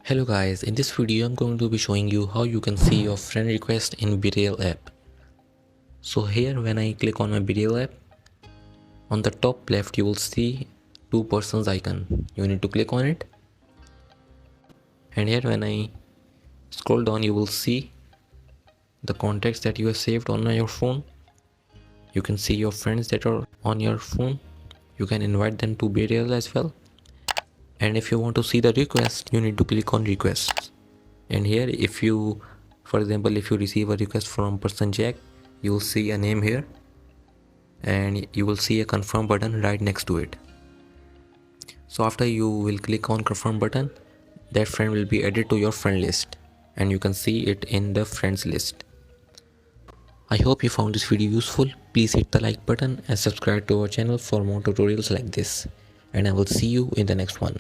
Hello guys, in this video I'm going to be showing you how you can see your friend request in bereal app. So here when I click on my bereal app, on the top left you will see two persons icon. You need to click on it, and here when I scroll down you will see the contacts that you have saved on your phone. You can see your friends that are on your phone. You can invite them to bereal as well. And if you want to see the request, you need to click on requests. And here if you, for example, if you receive a request from person Jack, you will see a name here and you will see a confirm button right next to it. So after you will click on confirm button, that friend will be added to your friend list and you can see it in the friends list. I hope you found this video useful. Please hit the like button and subscribe to our channel for more tutorials like this, and I will see you in the next one.